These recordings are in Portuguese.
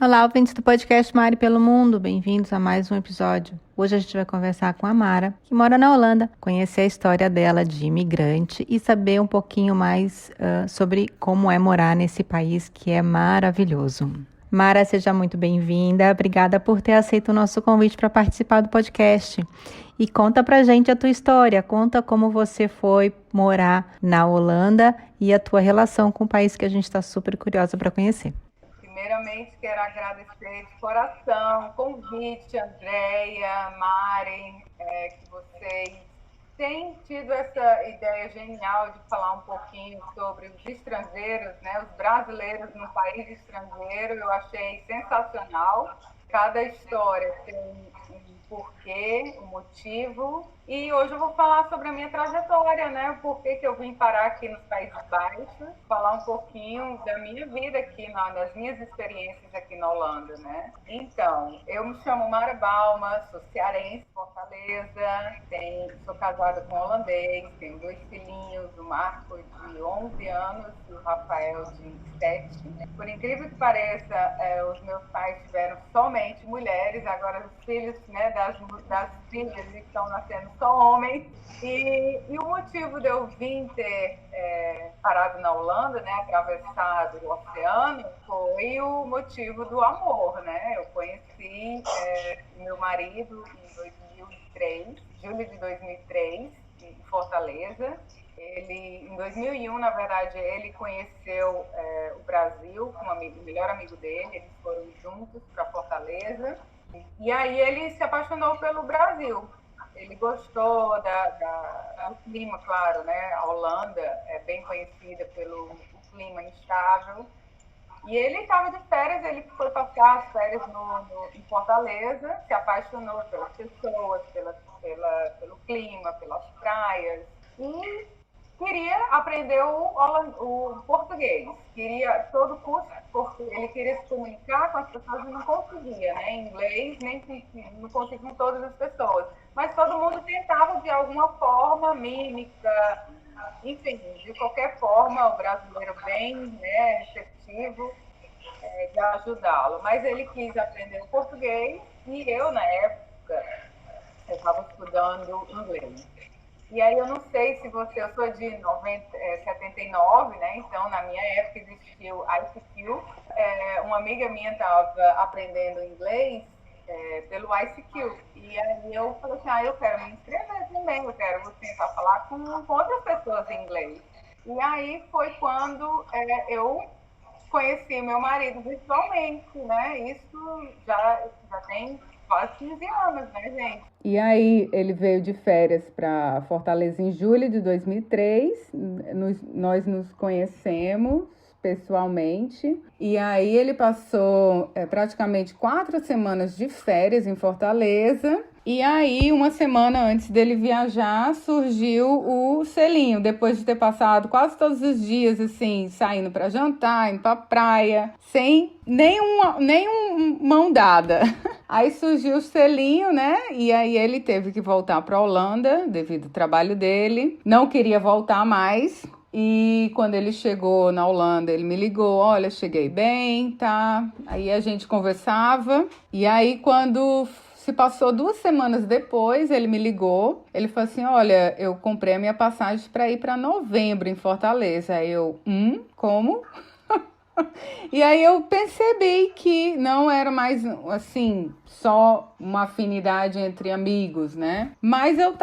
Olá, ouvintes do podcast Mari pelo Mundo, bem-vindos a mais um episódio. Hoje a gente vai conversar com a Mara, que mora na Holanda, conhecer a história dela de imigrante e saber um pouquinho mais sobre como é morar nesse país que é maravilhoso. Mara, seja muito bem-vinda, obrigada por ter aceito o nosso convite para participar do podcast. E conta pra gente a tua história, conta como você foi morar na Holanda e a tua relação com o país que a gente está super curiosa para conhecer. Primeiramente, quero agradecer de coração o convite, Andréia, Mari, que vocês têm tido essa ideia genial de falar um pouquinho sobre os estrangeiros, né, os brasileiros no país estrangeiro. Eu achei sensacional. Cada história tem um porquê, um motivo. E hoje eu vou falar sobre a minha trajetória, né? O porquê que eu vim parar aqui nos Países Baixos, falar um pouquinho da minha vida aqui, das minhas experiências aqui na Holanda, né? Então, eu me chamo Mara Balma, sou cearense, Fortaleza, sou casada com um holandês, tenho 2 filhinhos, o Marco de 11 anos e o Rafael de 7. Por incrível que pareça, os meus pais tiveram somente mulheres, agora os filhos, né, das filhas estão nascendo só homens. E o motivo de eu vir ter parado na Holanda, né, atravessado o oceano, foi o motivo do amor, né? Eu conheci meu marido em 2003, julho de 2003, em Fortaleza. Em 2001, na verdade, ele conheceu o Brasil com o melhor amigo dele, eles foram juntos para Fortaleza. E aí ele se apaixonou pelo Brasil. Ele gostou do clima, claro, né? A Holanda é bem conhecida pelo clima instável. E ele estava de férias, ele foi passar as férias em Fortaleza, se apaixonou pelas pessoas, pelo clima, pelas praias. E queria aprender o português. Queria todo curso, porque ele queria se comunicar com as pessoas e não conseguia, né? Em inglês, nem não conseguia com todas as pessoas. Mas todo mundo tentava, de alguma forma, mímica, enfim, de qualquer forma, o brasileiro bem, né, receptivo, de ajudá-lo. Mas ele quis aprender o português e eu, na época, eu estava estudando inglês. E aí eu não sei se eu sou de 79, né? Então na minha época existiu o ICQ. Uma amiga minha estava aprendendo inglês pelo ICQ. E aí eu falei assim, eu quero me inscrever também, eu quero tentar falar com outras pessoas em inglês. E aí foi quando eu conheci meu marido virtualmente, né? Isso já tem quase 15 anos, né, gente? E aí ele veio de férias para Fortaleza em julho de 2003, nós nos conhecemos pessoalmente, e aí ele passou praticamente 4 semanas de férias em Fortaleza, e aí uma semana antes dele viajar surgiu o selinho, depois de ter passado quase todos os dias assim, saindo para jantar, indo para praia, sem nenhuma mão dada. Aí surgiu o selinho, né? E aí ele teve que voltar para a Holanda devido ao trabalho dele. Não queria voltar mais. E quando ele chegou na Holanda, ele me ligou, olha, cheguei bem, tá? Aí a gente conversava. E aí quando se passou 2 semanas depois, ele me ligou. Ele falou assim, olha, eu comprei a minha passagem para ir para novembro em Fortaleza. Aí eu, como? E aí eu percebi que não era mais, assim, só uma afinidade entre amigos, né? Mas eu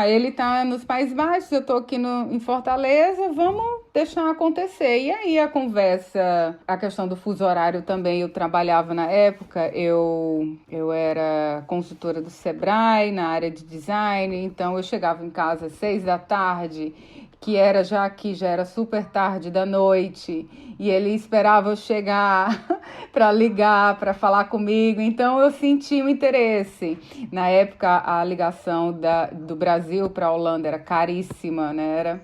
ele tá nos Países Baixos, eu tô aqui em Fortaleza, vamos deixar acontecer. E aí a conversa, a questão do fuso horário também, eu trabalhava na época, eu era consultora do Sebrae na área de design, então eu chegava em casa às 6 da tarde, que já era super tarde da noite, e ele esperava eu chegar para ligar, para falar comigo, então eu senti um interesse. Na época, a ligação do Brasil para a Holanda era caríssima, né?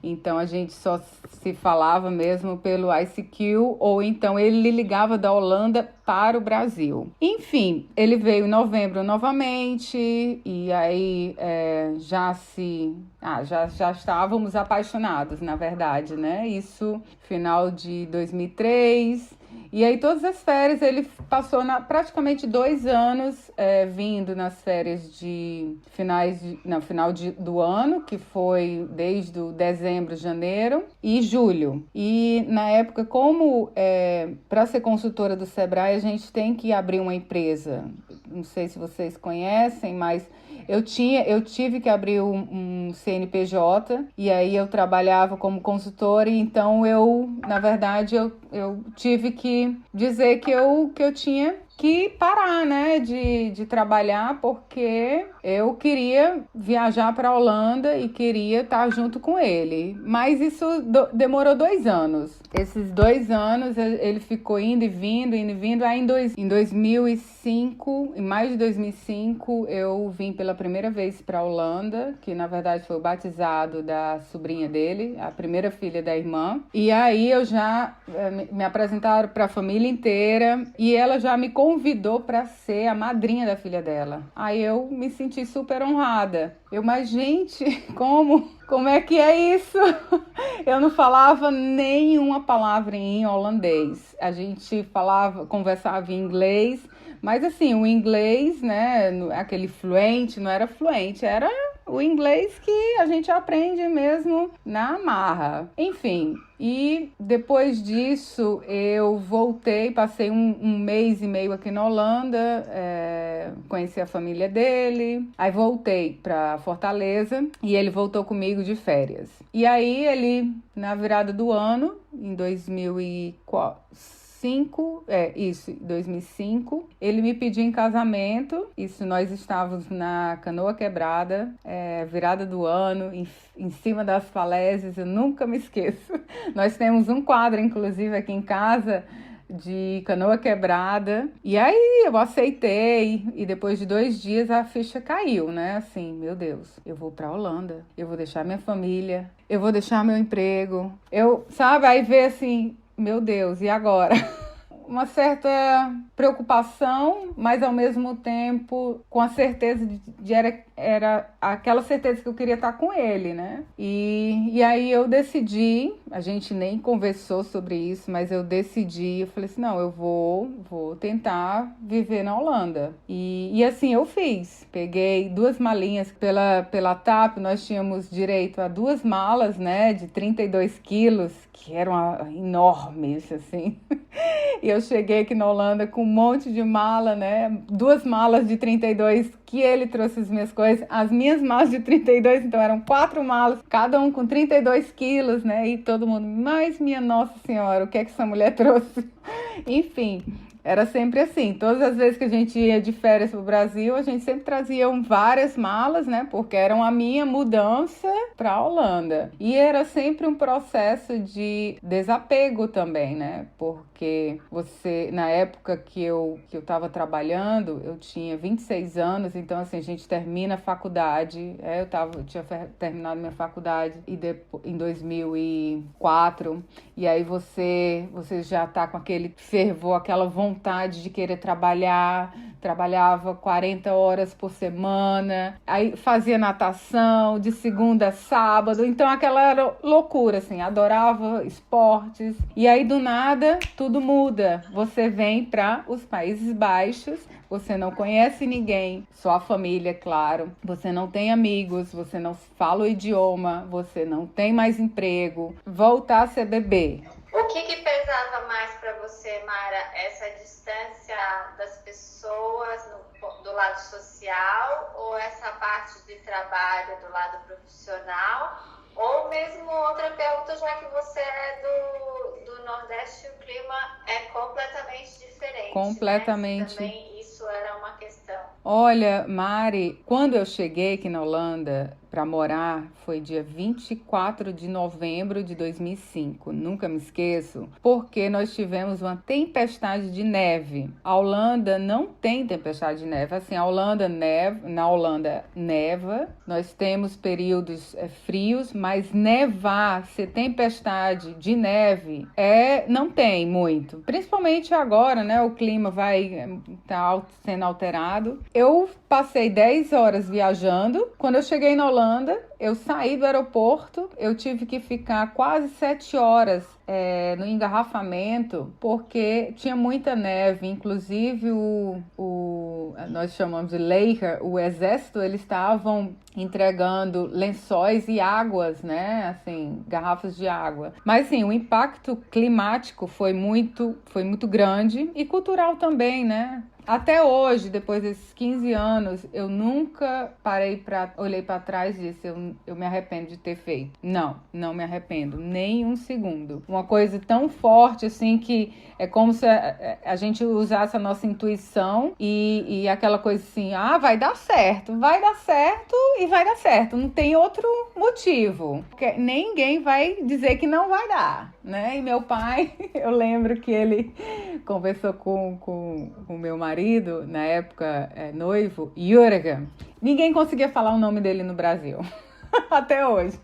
Então a gente só se falava mesmo pelo ICQ, ou então ele ligava da Holanda para o Brasil. Enfim, ele veio em novembro novamente, e aí já estávamos apaixonados, na verdade, né? Isso final de 2003, E aí todas as férias ele passou praticamente 2 anos vindo nas férias de do ano, que foi desde o dezembro, janeiro e julho. E na época, como para ser consultora do Sebrae, a gente tem que abrir uma empresa. Não sei se vocês conhecem, mas eu tive que abrir um CNPJ e aí eu trabalhava como consultora, e então na verdade, eu tive que dizer que eu tinha que parar, né, de trabalhar, porque eu queria viajar para a Holanda e queria estar junto com ele. Mas isso demorou 2 anos. Esses 2 anos ele ficou indo e vindo. Aí em 2005, em maio de 2005, eu vim pela primeira vez para a Holanda, que na verdade foi o batizado da sobrinha dele, a primeira filha da irmã. E aí eu já me apresentaram para a família inteira e ela já me convidou para ser a madrinha da filha dela. Aí eu me senti super honrada. Mas gente, como é que é isso? Eu não falava nenhuma palavra em holandês. A gente conversava em inglês, mas assim, o inglês, né, aquele fluente, não era fluente, era o inglês que a gente aprende mesmo na marra. Enfim, e depois disso eu voltei, passei um mês e meio aqui na Holanda, conheci a família dele, aí voltei para Fortaleza e ele voltou comigo de férias. E aí ele, na virada do ano, em 2005, ele me pediu em casamento. Isso, nós estávamos na Canoa Quebrada, virada do ano, em cima das falésias, eu nunca me esqueço. Nós temos um quadro, inclusive, aqui em casa, de Canoa Quebrada. E aí eu aceitei, e depois de 2 dias a ficha caiu, né? Assim, meu Deus, eu vou pra Holanda, eu vou deixar minha família, eu vou deixar meu emprego. Aí vê assim, meu Deus, e agora? Uma certa preocupação, mas ao mesmo tempo com a certeza era aquela certeza que eu queria estar com ele, né? E aí eu decidi, a gente nem conversou sobre isso, mas eu falei assim, não, eu vou tentar viver na Holanda. E assim eu fiz. Peguei 2 malinhas pela TAP, nós tínhamos direito a 2 malas, né, de 32 quilos, que eram enormes, assim. E eu cheguei aqui na Holanda com um monte de mala, né? 2 malas de 32, que ele trouxe as minhas coisas. As minhas malas de 32, então eram 4 malas, cada um com 32 quilos, né? E todo mundo, mas minha Nossa Senhora, o que é que essa mulher trouxe? Enfim, era sempre assim. Todas as vezes que a gente ia de férias para o Brasil, a gente sempre trazia várias malas, né? Porque eram a minha mudança para a Holanda. E era sempre um processo de desapego também, né? Porque na época que eu estava trabalhando, eu tinha 26 anos, então assim, a gente termina a faculdade. Eu tinha terminado minha faculdade em 2004, e aí você já está com aquele fervor, aquela vontade de querer trabalhava 40 horas por semana, aí fazia natação de segunda a sábado, então aquela era loucura, assim, adorava esportes, e aí do nada tudo muda, você vem para os Países Baixos, você não conhece ninguém, só a família, claro, você não tem amigos, você não fala o idioma, você não tem mais emprego, voltar a ser bebê. O que pesava mais para você, Mara? Essa distância das pessoas do lado social, ou essa parte de trabalho do lado profissional? Ou mesmo outra pergunta, já que você é do Nordeste, o clima é completamente diferente. Completamente. Né? Também isso era uma questão. Olha, Mari, quando eu cheguei aqui na Holanda para morar, foi dia 24 de novembro de 2005. Nunca me esqueço, porque nós tivemos uma tempestade de neve. A Holanda não tem tempestade de neve. Assim, na Holanda neva. Nós temos períodos frios, mas nevar, ser tempestade de neve, não tem muito. Principalmente agora, né? O clima vai estar sendo alterado. Eu passei 10 horas viajando. Quando eu cheguei na Holanda, eu saí do aeroporto, eu tive que ficar quase 7 horas no engarrafamento, porque tinha muita neve. Inclusive nós chamamos de leger, o exército, eles estavam entregando lençóis e águas, né? Assim, garrafas de água. Mas sim, o impacto climático foi muito grande e cultural também, né? Até hoje, depois desses 15 anos, eu nunca olhei para trás e disse, eu me arrependo de ter feito. Não me arrependo, nem um segundo. Uma coisa tão forte, assim, que é como se a gente usasse a nossa intuição e aquela coisa assim, vai dar certo e vai dar certo. Não tem outro motivo. Porque ninguém vai dizer que não vai dar, né? E meu pai, eu lembro que ele conversou com o meu marido, na época noivo, Jürgen. Ninguém conseguia falar o nome dele no Brasil, até hoje.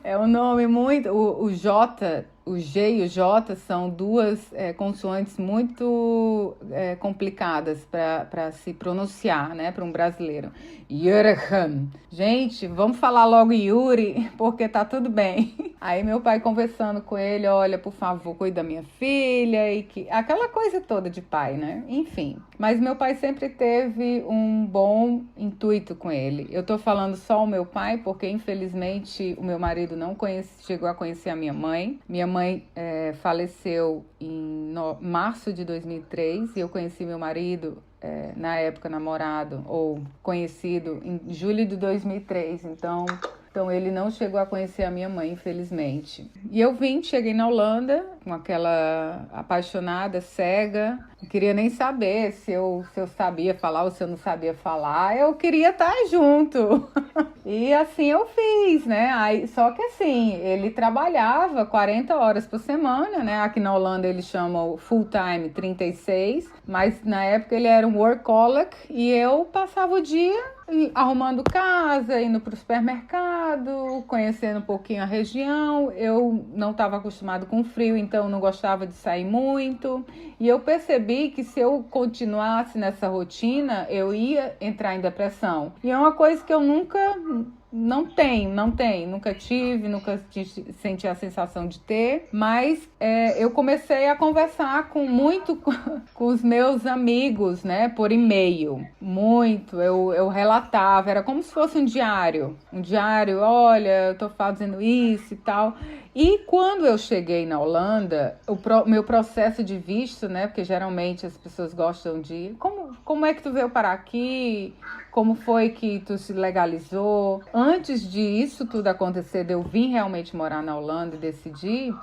É um nome muito... O J, o G e o J são duas consoantes muito complicadas para se pronunciar, né, para um brasileiro. Jürgen. Gente, vamos falar logo Yuri, porque tá tudo bem. Aí meu pai conversando com ele, olha, por favor, cuida da minha filha, e aquela coisa toda de pai, né? Enfim. Mas meu pai sempre teve um bom intuito com ele. Eu tô falando só o meu pai, porque infelizmente o meu marido não chegou a conhecer a minha mãe. Minha mãe faleceu em março de 2003 e eu conheci meu marido na época namorado ou conhecido em julho de 2003, então ele não chegou a conhecer a minha mãe, infelizmente. E eu cheguei na Holanda com aquela apaixonada, cega, não queria nem saber se eu sabia falar ou se eu não sabia falar, eu queria estar junto. E assim eu fiz, né? Aí, só que assim, ele trabalhava 40 horas por semana, né? Aqui na Holanda eles chamam full time 36, mas na época ele era um workaholic e eu passava o dia arrumando casa, indo para o supermercado, conhecendo um pouquinho a região. Eu não estava acostumado com frio, então não gostava de sair muito. E eu percebi que se eu continuasse nessa rotina, eu ia entrar em depressão. E é uma coisa que eu nunca tive, nunca senti a sensação de ter, mas eu comecei a conversar com os meus amigos, né, por e-mail, muito, eu relatava, era como se fosse um diário, olha, eu tô fazendo isso e tal. E quando eu cheguei na Holanda, meu processo de visto, né, porque geralmente as pessoas gostam de, como é que tu veio parar aqui? Como foi que tu se legalizou? Antes disso tudo acontecer, de eu vir realmente morar na Holanda e decidir,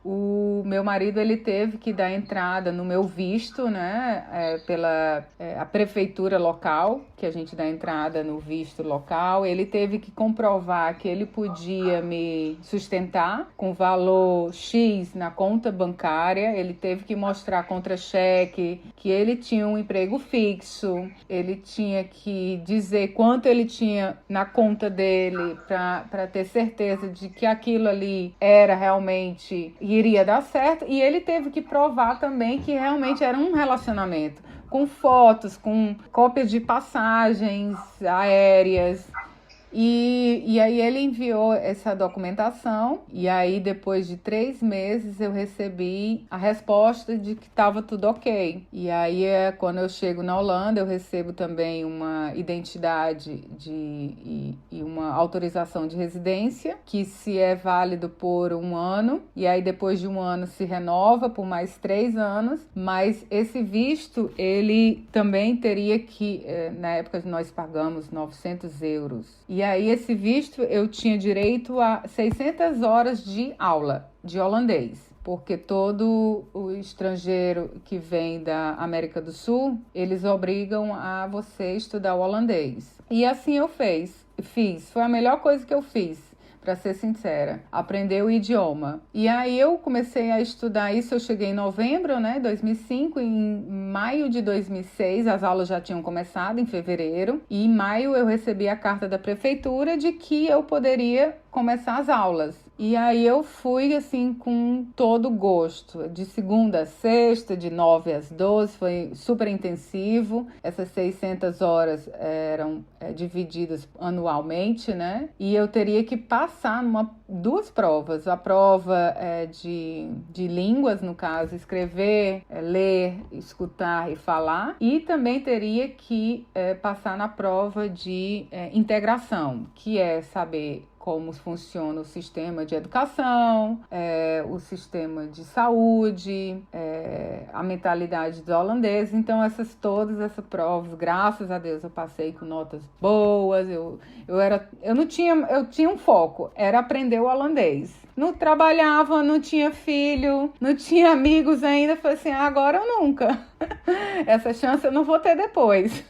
o meu marido ele teve que dar entrada no meu visto, né, pela a prefeitura local, que a gente dá entrada no visto local. Ele teve que comprovar que ele podia me sustentar com valor X na conta bancária. Ele teve que mostrar contra-cheque, que ele tinha um emprego fixo. Ele tinha que dizer quanto ele tinha na conta dele para ter certeza de que aquilo ali era realmente iria dar certo, e ele teve que provar também que realmente era um relacionamento, com fotos, com cópias de passagens aéreas. E aí ele enviou essa documentação, e aí depois de 3 meses eu recebi a resposta de que estava tudo ok. E aí quando eu chego na Holanda eu recebo também uma identidade e uma autorização de residência, que se é válido por 1 ano, e aí depois de 1 ano se renova por mais 3 anos, mas esse visto ele também teria que, na época nós pagamos 900 euros. E aí esse visto eu tinha direito a 600 horas de aula de holandês, porque todo o estrangeiro que vem da América do Sul, eles obrigam a você estudar o holandês. E assim eu fiz. Foi a melhor coisa que eu fiz, para ser sincera, aprender o idioma. E aí eu comecei a estudar isso, eu cheguei em novembro, né, 2005, em maio de 2006, as aulas já tinham começado, em fevereiro, e em maio eu recebi a carta da prefeitura de que eu poderia começar as aulas. E aí eu fui, assim, com todo gosto. De segunda a sexta, de 9 às 12, foi super intensivo. Essas 600 horas eram divididas anualmente, né? E eu teria que passar duas provas. A prova de línguas, no caso, escrever, ler, escutar e falar. E também teria que passar na prova de integração, que é saber como funciona o sistema de educação, o sistema de saúde, a mentalidade dos holandeses. Então, todas essas provas, graças a Deus, eu passei com notas boas. Eu tinha um foco, era aprender o holandês. Não trabalhava, não tinha filho, não tinha amigos ainda. Falei assim, agora ou nunca. Essa chance eu não vou ter depois.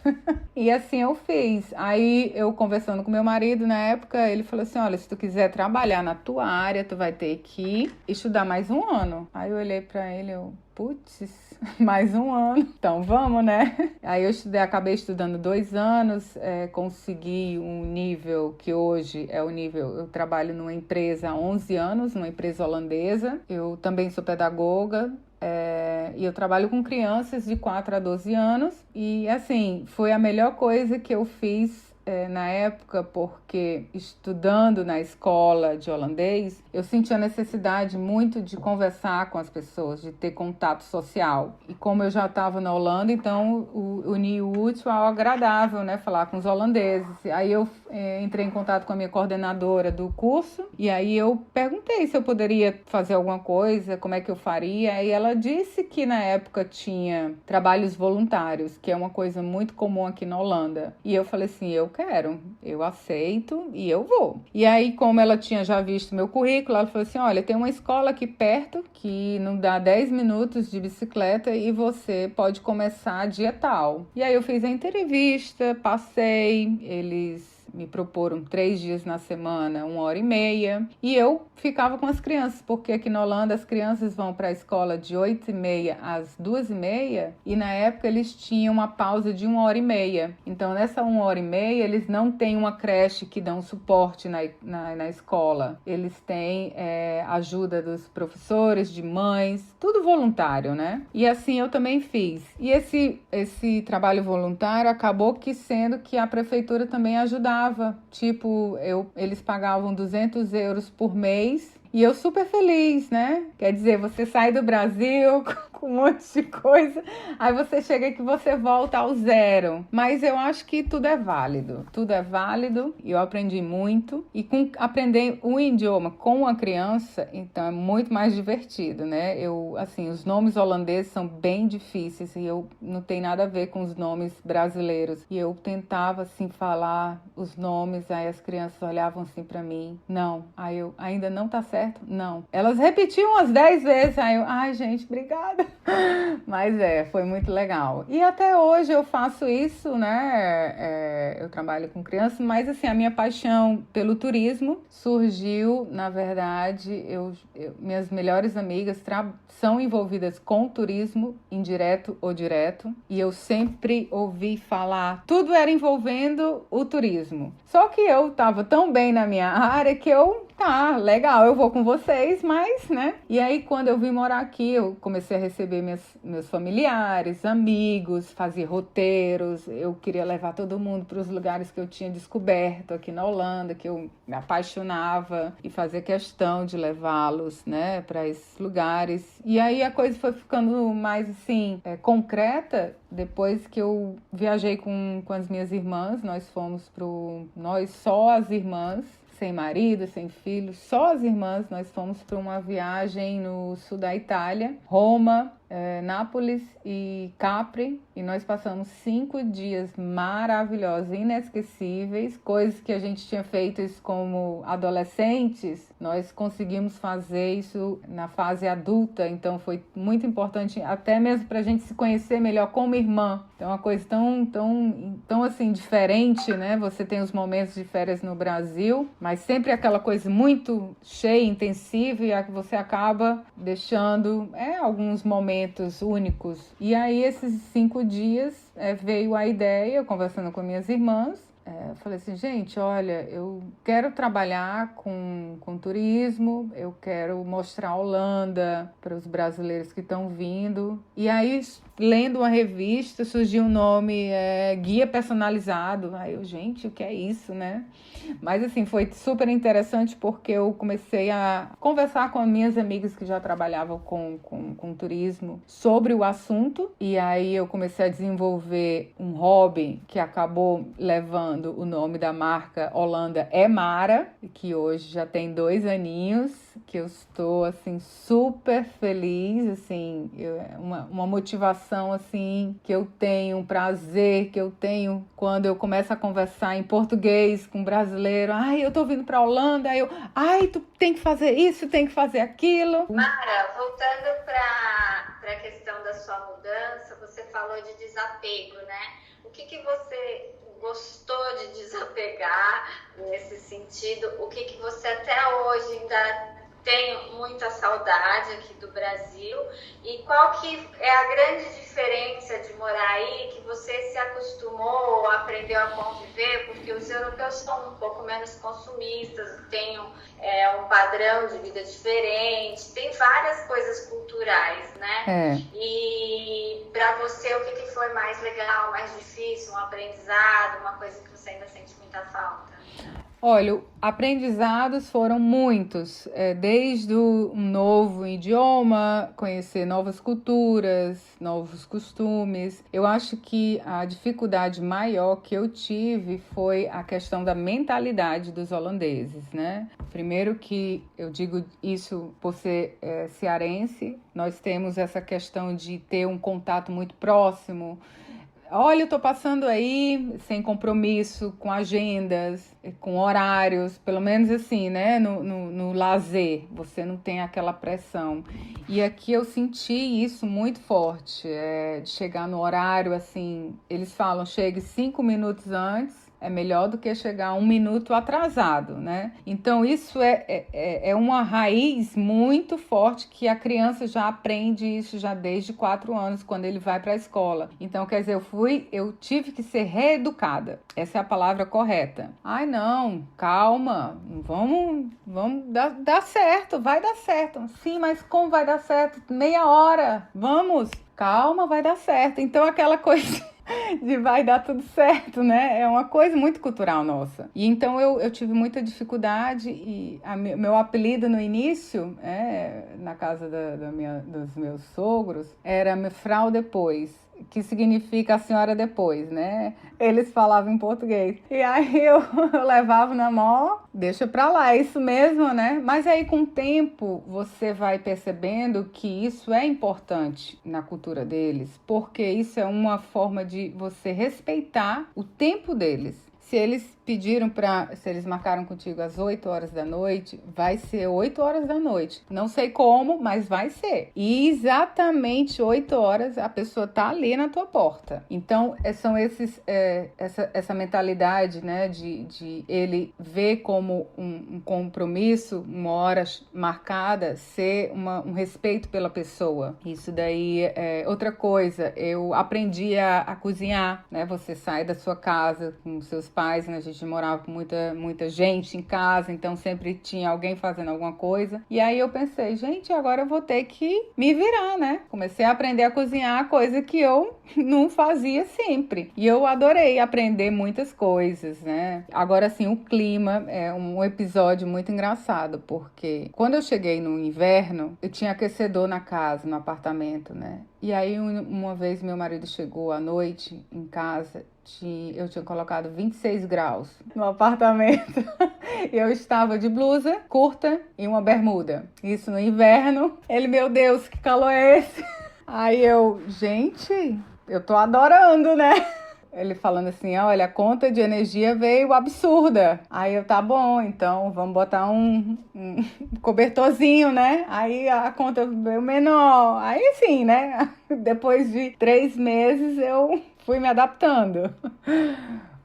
E assim eu fiz. Aí eu conversando com meu marido na época, ele falou assim, olha, se tu quiser trabalhar na tua área, tu vai ter que estudar mais um ano. Aí eu olhei pra ele, putz, mais um ano, então vamos, né? Aí eu acabei estudando 2 anos, consegui um nível que hoje é o nível, eu trabalho numa empresa há 11 anos, numa empresa holandesa, eu também sou pedagoga, e eu trabalho com crianças de 4 a 12 anos, e assim, foi a melhor coisa que eu fiz na época, porque estudando na escola de holandês, eu senti a necessidade muito de conversar com as pessoas, de ter contato social. E como eu já estava na Holanda, então uni o útil ao agradável, né? Falar com os holandeses. Aí eu entrei em contato com a minha coordenadora do curso, e aí eu perguntei se eu poderia fazer alguma coisa, como é que eu faria. E ela disse que na época tinha trabalhos voluntários, que é uma coisa muito comum aqui na Holanda. E eu falei assim, eu aceito e eu vou. E aí, como ela tinha já visto meu currículo, ela falou assim, olha, tem uma escola aqui perto que não dá 10 minutos de bicicleta e você pode começar dia tal. E aí eu fiz a entrevista, passei, eles me proporam 3 dias na semana, 1h30, e eu ficava com as crianças, porque aqui na Holanda as crianças vão para a escola de 8h30 às 2h30, e na época eles tinham uma pausa de 1h30. Então nessa 1h30 eles não têm uma creche que dão suporte na escola, eles têm ajuda dos professores, de mães, tudo voluntário, né? E assim eu também fiz. E esse trabalho voluntário acabou sendo que a prefeitura também ajudava. Tipo, eles pagavam 200 euros por mês e eu super feliz, né? Quer dizer, você sai do Brasil com um monte de coisa, aí você chega aqui, você volta ao zero. Mas eu acho que tudo é válido e eu aprendi muito. E aprender um idioma com uma criança, então é muito mais divertido, né? Os nomes holandeses são bem difíceis e eu não tenho nada a ver com os nomes brasileiros. E eu tentava, assim, falar os nomes, aí as crianças olhavam assim pra mim, não. Aí eu, ainda não tá certo? Não. Elas repetiam umas 10 vezes, aí eu, ai gente, obrigada. Mas foi muito legal. E até hoje eu faço isso, né? Eu trabalho com crianças, mas assim, a minha paixão pelo turismo surgiu, na verdade, minhas melhores amigas são envolvidas com turismo, indireto ou direto, e eu sempre ouvi falar, tudo era envolvendo o turismo. Só que eu estava tão bem na minha área que tá, legal, eu vou com vocês, mas, né? E aí, quando eu vim morar aqui, eu comecei a receber meus familiares, amigos, fazer roteiros. Eu queria levar todo mundo para os lugares que eu tinha descoberto aqui na Holanda, que eu me apaixonava, e fazer questão de levá-los, né, para esses lugares. E aí a coisa foi ficando mais, assim, concreta. Depois que eu viajei com as minhas irmãs, nós só as irmãs, sem marido, sem filho, só as irmãs, nós fomos para uma viagem no sul da Itália, Roma, Nápoles e Capri, e nós passamos 5 dias maravilhosos, inesquecíveis, coisas que a gente tinha feito como adolescentes, nós conseguimos fazer isso na fase adulta, então foi muito importante, até mesmo para a gente se conhecer melhor como irmã. Então é uma coisa tão assim, diferente, né? Você tem os momentos de férias no Brasil, mas sempre aquela coisa muito cheia, intensiva, e que você acaba deixando alguns momentos únicos. E aí, esses 5 dias, veio a ideia, conversando com minhas irmãs, Eu falei assim, gente, olha, eu quero trabalhar com turismo, eu quero mostrar a Holanda para os brasileiros que estão vindo. E aí, lendo uma revista, surgiu um nome, Guia Personalizado. Aí eu, gente, o que é isso, né? Mas assim, foi super interessante porque eu comecei a conversar com as minhas amigas que já trabalhavam com turismo sobre o assunto. E aí eu comecei a desenvolver um hobby que acabou levando o nome da marca Holanda é Mara, que hoje já tem 2 aninhos, que eu estou assim super feliz, assim, uma motivação assim que eu tenho, um prazer que eu tenho quando eu começo a conversar em português com brasileiro. Ai, eu tô vindo para Holanda, ai, tu tem que fazer isso, tem que fazer aquilo. Mara, voltando para a questão da sua mudança, você falou de desapego, né? O que você gostou de desapegar nesse sentido? O que você até hoje ainda tem muita saudade aqui do Brasil? E qual que é a grande diferença de morar aí, que você se acostumou, aprendeu a conviver? Porque os europeus são um pouco menos consumistas, têm um padrão de vida diferente, tem várias coisas culturais, né? E para você, o que foi mais legal, mais difícil, um aprendizado, uma coisa que você ainda sente muita falta? Olha, aprendizados foram muitos, desde um novo idioma, conhecer novas culturas, novos costumes. Eu acho que a dificuldade maior que eu tive foi a questão da mentalidade dos holandeses, né? Primeiro que eu digo isso por ser cearense, nós temos essa questão de ter um contato muito próximo. Olha, eu tô passando aí sem compromisso, com agendas, com horários, pelo menos assim, né? No lazer, você não tem aquela pressão. E aqui eu senti isso muito forte, de chegar no horário, assim, eles falam, chegue 5 minutos antes, é melhor do que chegar 1 minuto atrasado, né? Então, isso é uma raiz muito forte que a criança já aprende isso já desde 4 anos, quando ele vai para a escola. Então, quer dizer, eu tive que ser reeducada. Essa é a palavra correta. Ai, não, calma, vamos dar certo, vai dar certo. Sim, mas como vai dar certo? Meia hora, vamos. Calma, vai dar certo. Então, aquela coisa de vai dar tudo certo, né? É uma coisa muito cultural nossa. E então eu tive muita dificuldade e meu apelido no início, na casa dos meus sogros, era Frau depois, que significa a senhora depois, né? Eles falavam em português. E aí eu levava na mão, deixa pra lá, é isso mesmo, né? Mas aí com o tempo você vai percebendo que isso é importante na cultura deles, porque isso é uma forma de você respeitar o tempo deles. Se eles se eles marcaram contigo às 8 horas da noite, vai ser 8 horas da noite. Não sei como, mas vai ser. E exatamente 8 horas a pessoa tá ali na tua porta. Então, são essa mentalidade, né, de ele ver como um compromisso, uma hora marcada, ser um respeito pela pessoa. Isso daí é outra coisa. Eu aprendi a cozinhar, né? Você sai da sua casa com seus pais, né? A gente morava com muita gente em casa, então sempre tinha alguém fazendo alguma coisa. E aí eu pensei, gente, agora eu vou ter que me virar, né? Comecei a aprender a cozinhar, coisa que eu não fazia sempre. E eu adorei aprender muitas coisas, né? Agora, sim, o clima é um episódio muito engraçado, porque quando eu cheguei no inverno, eu tinha aquecedor na casa, no apartamento, né? E aí, uma vez, meu marido chegou à noite em casa, eu tinha colocado 26 graus no apartamento. E eu estava de blusa curta e uma bermuda. Isso no inverno. Ele, meu Deus, que calor é esse? Aí eu, gente, eu tô adorando, né? Ele falando assim, olha, a conta de energia veio absurda. Aí eu, tá bom, então vamos botar um cobertorzinho, né? Aí a conta veio menor. Aí sim, né? Depois de 3 meses eu fui me adaptando.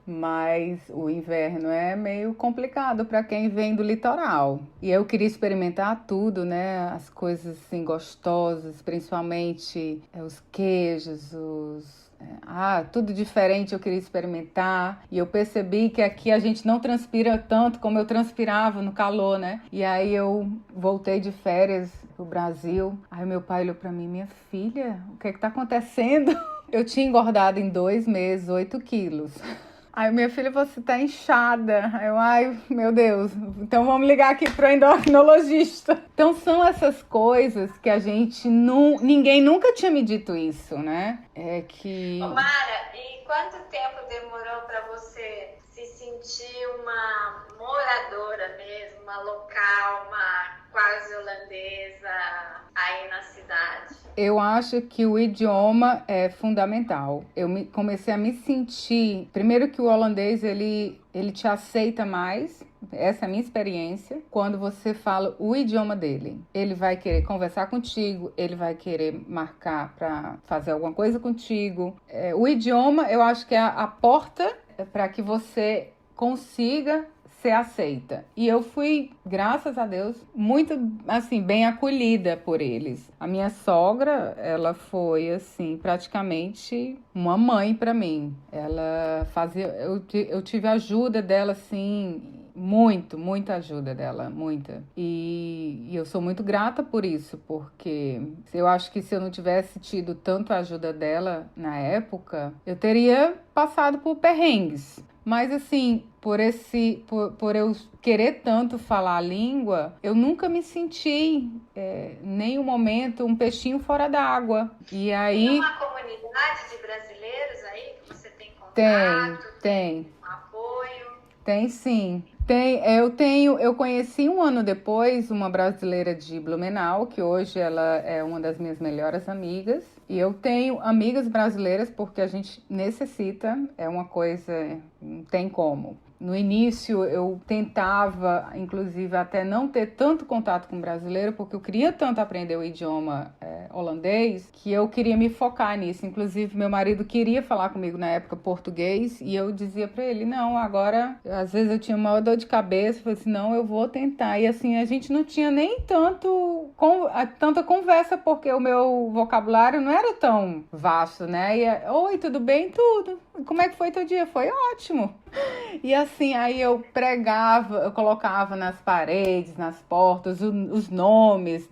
Mas o inverno é meio complicado para quem vem do litoral. E eu queria experimentar tudo, né? As coisas assim gostosas, principalmente os queijos, Tudo diferente eu queria experimentar. E eu percebi que aqui a gente não transpira tanto como eu transpirava no calor, né? E aí eu voltei de férias pro Brasil. Aí meu pai olhou pra mim, minha filha, o que é que tá acontecendo? Eu tinha engordado em 2 meses 8 quilos. Aí, minha filha, você tá inchada. Aí eu, ai, meu Deus, então vamos ligar aqui pro endocrinologista. Então são essas coisas que a gente ninguém nunca tinha me dito isso, né? Ô, Mara, e quanto tempo demorou para você se sentir uma moradora mesmo, uma local, uma quase holandesa aí na cidade? Eu acho que o idioma é fundamental. Comecei a me sentir... Primeiro que o holandês, ele te aceita mais. Essa é a minha experiência. Quando você fala o idioma dele, ele vai querer conversar contigo, ele vai querer marcar para fazer alguma coisa contigo. O idioma, eu acho que é a porta para que você consiga ser aceita. E eu fui, graças a Deus, muito, assim, bem acolhida por eles. A minha sogra, ela foi, assim, praticamente uma mãe para mim. Ela fazia... Eu tive ajuda dela, assim... Muita ajuda dela, muita. E eu sou muito grata por isso, porque eu acho que se eu não tivesse tido tanto a ajuda dela na época, eu teria passado por perrengues. Mas assim, por eu querer tanto falar a língua, eu nunca me senti, nem um momento, um peixinho fora d'água. E aí... Tem uma comunidade de brasileiros aí que você tem contato? Tem. Um apoio? Tem sim. Eu conheci um ano depois uma brasileira de Blumenau, que hoje ela é uma das minhas melhores amigas. E eu tenho amigas brasileiras porque a gente necessita, é uma coisa, não tem como. No início eu tentava, inclusive, até não ter tanto contato com brasileiro, porque eu queria tanto aprender o idioma holandês, que eu queria me focar nisso. Inclusive, meu marido queria falar comigo na época português, e eu dizia pra ele, não, agora, às vezes eu tinha uma dor de cabeça, eu falei assim, não, eu vou tentar. E assim, a gente não tinha nem tanta conversa, porque o meu vocabulário não era tão vasto, né? Oi, tudo bem? Tudo. Como é que foi teu dia? Foi ótimo. E assim, aí eu pregava, eu colocava nas paredes, nas portas, os nomes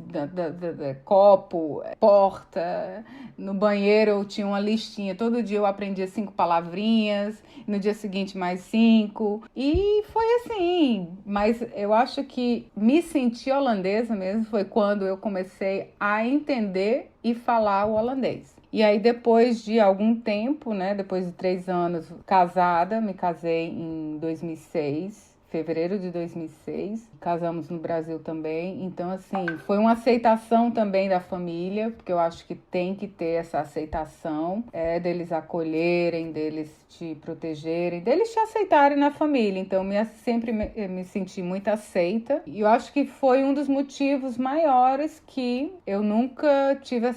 copo, porta. No banheiro eu tinha uma listinha. Todo dia eu aprendia 5 palavrinhas, no dia seguinte mais 5. E foi assim. Mas eu acho que me sentir holandesa mesmo foi quando eu comecei a entender e falar o holandês. E aí, depois de algum tempo, né, depois de 3 anos casada, me casei em 2006, fevereiro de 2006. Casamos no Brasil também. Então, assim, foi uma aceitação também da família, porque eu acho que tem que ter essa aceitação, deles acolherem, deles te protegerem, deles te aceitarem na família. Então, sempre me senti muito aceita. E eu acho que foi um dos motivos maiores que eu nunca tive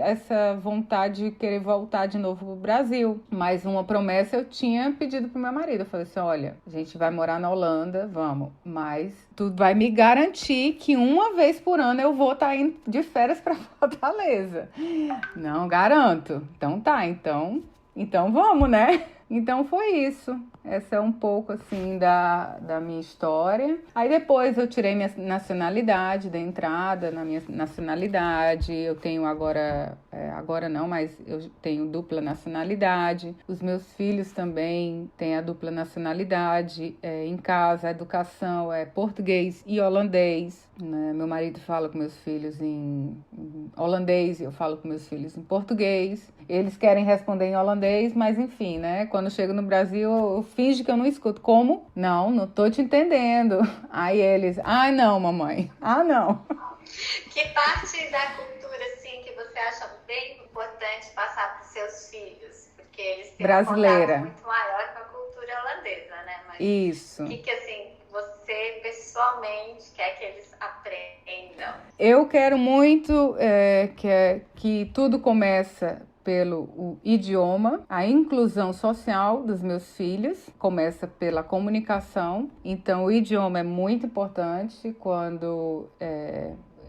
essa vontade de querer voltar de novo pro Brasil. Mas uma promessa eu tinha pedido pro meu marido. Eu falei assim, olha, a gente vai morar na Holanda, vamos, mas tu vai me garantir que uma vez por ano eu vou estar indo de férias para Fortaleza. Não, garanto. Então tá, então vamos, né? Então foi isso. Essa é um pouco, assim, da minha história. Aí depois eu tirei minha nacionalidade, da entrada na minha nacionalidade. Eu tenho agora não, mas eu tenho dupla nacionalidade. Os meus filhos também têm a dupla nacionalidade. Em casa, a educação é português e holandês, né? Meu marido fala com meus filhos em holandês, eu falo com meus filhos em português. Eles querem responder em holandês, mas enfim, né? Quando eu chego no Brasil, eu finge que eu não escuto. Como? Não tô te entendendo. Aí eles, não, mamãe. Não. Que parte da cultura, assim, que você acha bem importante passar para os seus filhos? Porque eles têm brasileira. um contato muito maior com a cultura holandesa, né? Mas isso. O que assim, você pessoalmente quer que eles aprendam? Eu quero muito que tudo começa pelo idioma, a inclusão social dos meus filhos, começa pela comunicação. Então, o idioma é muito importante quando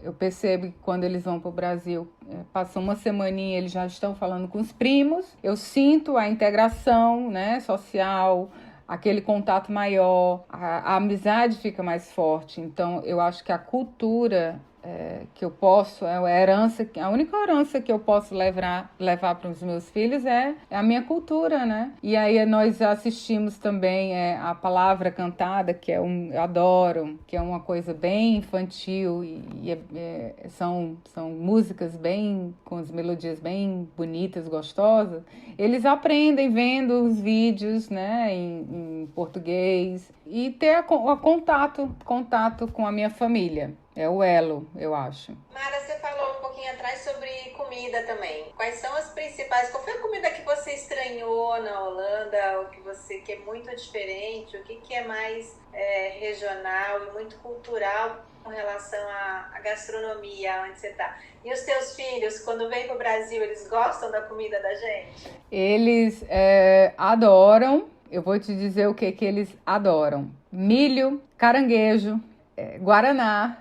eu percebo que quando eles vão para o Brasil, passam uma semaninha, eles já estão falando com os primos. Eu sinto a integração, né, social, aquele contato maior, a amizade fica mais forte. Então, eu acho que a cultura que eu posso, a única herança que eu posso levar para os meus filhos é a minha cultura, né? E aí nós assistimos também a palavra cantada, que eu adoro, que é uma coisa bem infantil são músicas bem, com as melodias bem bonitas, gostosas. Eles aprendem vendo os vídeos, né, em português e ter contato com a minha família. É o elo, eu acho. Mara, você falou um pouquinho atrás sobre comida também. Quais são as principais? Qual foi a comida que você estranhou na Holanda, ou que é muito diferente? O que é mais regional e muito cultural com relação à gastronomia, onde você está? E os teus filhos, quando vêm para o Brasil, eles gostam da comida da gente? Eles adoram. Eu vou te dizer o que eles adoram. Milho, caranguejo, guaraná,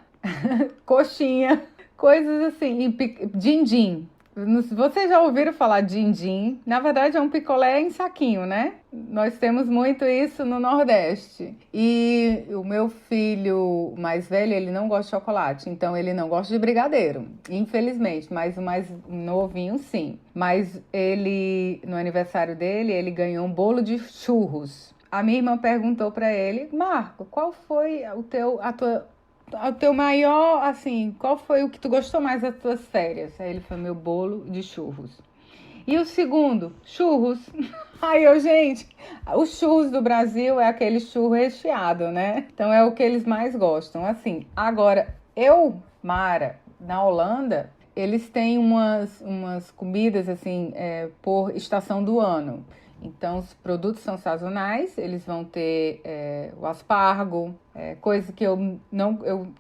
coxinha, coisas assim, din-din. Vocês já ouviram falar din-din? Na verdade é um picolé em saquinho, né? Nós temos muito isso no Nordeste. E o meu filho mais velho, ele não gosta de chocolate, então ele não gosta de brigadeiro, infelizmente, mas o mais novinho sim. Mas ele, no aniversário dele, ele ganhou um bolo de churros. A minha irmã perguntou para ele: Marco, qual foi o teu maior, assim, qual foi o que tu gostou mais das tuas férias? Aí ele falou: meu bolo de churros. E o segundo? Churros. Aí gente, os churros do Brasil é aquele churro recheado, né? Então é o que eles mais gostam, assim. Agora, Mara, na Holanda, eles têm umas comidas, assim, por estação do ano. Então, os produtos são sazonais, eles vão ter o aspargo, coisa que eu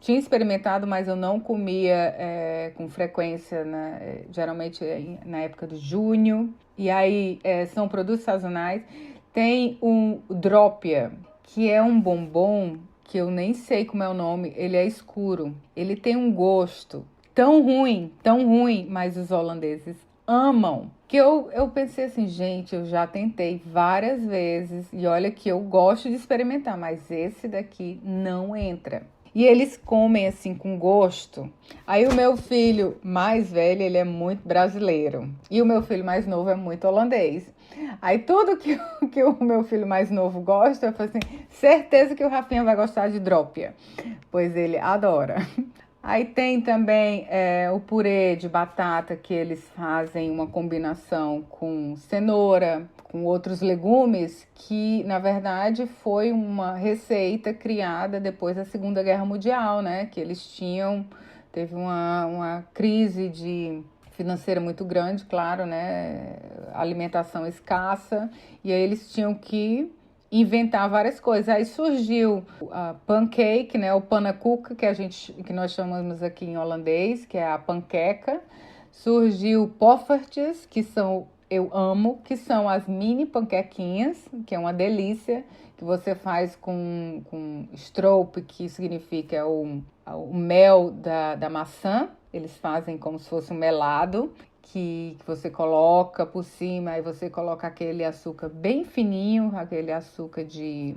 tinha experimentado, mas eu não comia com frequência, né? Geralmente na época de junho. E aí, são produtos sazonais. Tem um drópia, que é um bombom, que eu nem sei como é o nome, ele é escuro. Ele tem um gosto tão ruim, mas os holandeses amam. Que eu pensei assim, gente, eu já tentei várias vezes e olha que eu gosto de experimentar, mas esse daqui não entra. E eles comem assim com gosto. Aí o meu filho mais velho, ele é muito brasileiro. E o meu filho mais novo é muito holandês. Aí tudo que o meu filho mais novo gosta, eu falei assim, certeza que o Rafinha vai gostar de drópia. Pois ele adora. Aí tem também o purê de batata, que eles fazem uma combinação com cenoura, com outros legumes, que na verdade foi uma receita criada depois da Segunda Guerra Mundial, né? Que eles teve uma crise financeira muito grande, claro, né? Alimentação escassa, e aí eles tinham que inventar várias coisas. Aí surgiu a pancake, né, o pannenkoek, que nós chamamos aqui em holandês, que é a panqueca. Surgiu poffertjes, eu amo, que são as mini panquequinhas, que é uma delícia, que você faz com stroop, que significa o mel da maçã. Eles fazem como se fosse um melado, que você coloca por cima, aí você coloca aquele açúcar bem fininho, aquele açúcar de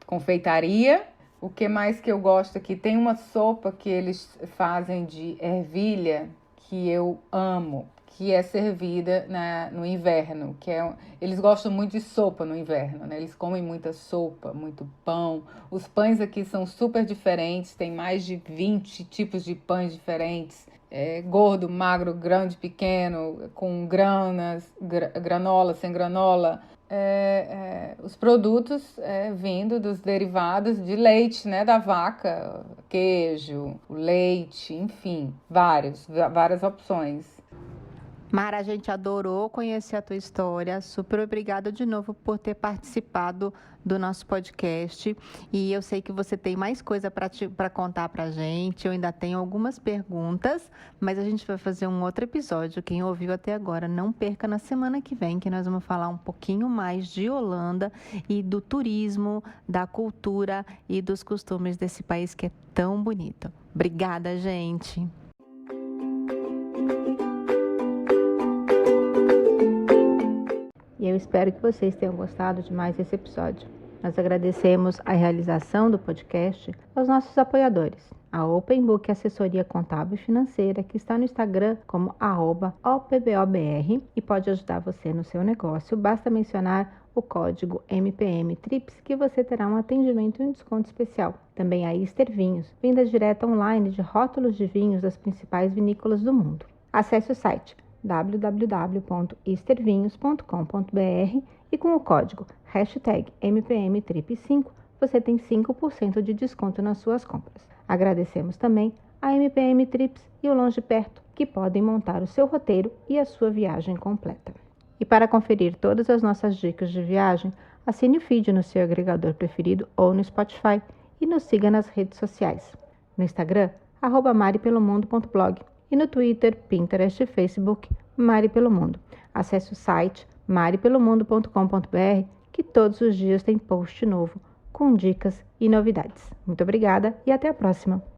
confeitaria. O que mais que eu gosto aqui? Tem uma sopa que eles fazem de ervilha, que eu amo, que é servida no inverno, eles gostam muito de sopa no inverno, né? Eles comem muita sopa, muito pão. Os pães aqui são super diferentes, tem mais de 20 tipos de pães diferentes. Gordo, magro, grande, pequeno, com granola, sem granola. Os produtos vindo dos derivados de leite, né, da vaca, queijo, leite, enfim, várias opções. Mara, a gente adorou conhecer a tua história. Super obrigada de novo por ter participado do nosso podcast. E eu sei que você tem mais coisa para contar para a gente. Eu ainda tenho algumas perguntas, mas a gente vai fazer um outro episódio. Quem ouviu até agora, não perca na semana que vem, que nós vamos falar um pouquinho mais de Holanda e do turismo, da cultura e dos costumes desse país que é tão bonito. Obrigada, gente! espero que vocês tenham gostado de mais esse episódio. Nós agradecemos a realização do podcast aos nossos apoiadores, a Open Book Assessoria Contábil e Financeira, que está no Instagram como @opbobr e pode ajudar você no seu negócio. Basta mencionar o código MPM-TRIPS que você terá um atendimento e um desconto especial. Também a Easter Vinhos, venda direta online de rótulos de vinhos das principais vinícolas do mundo. Acesse o site www.eastervinhos.com.br e com o código #MPMTRIP5 você tem 5% de desconto nas suas compras. Agradecemos também a MPM Trips e o Longe Perto, que podem montar o seu roteiro e a sua viagem completa. E para conferir todas as nossas dicas de viagem, assine o feed no seu agregador preferido ou no Spotify e nos siga nas redes sociais. No Instagram, @maripelomundo.blog e no Twitter, Pinterest e Facebook, Mari Pelo Mundo. Acesse o site maripelomundo.com.br que todos os dias tem post novo com dicas e novidades. Muito obrigada e até a próxima!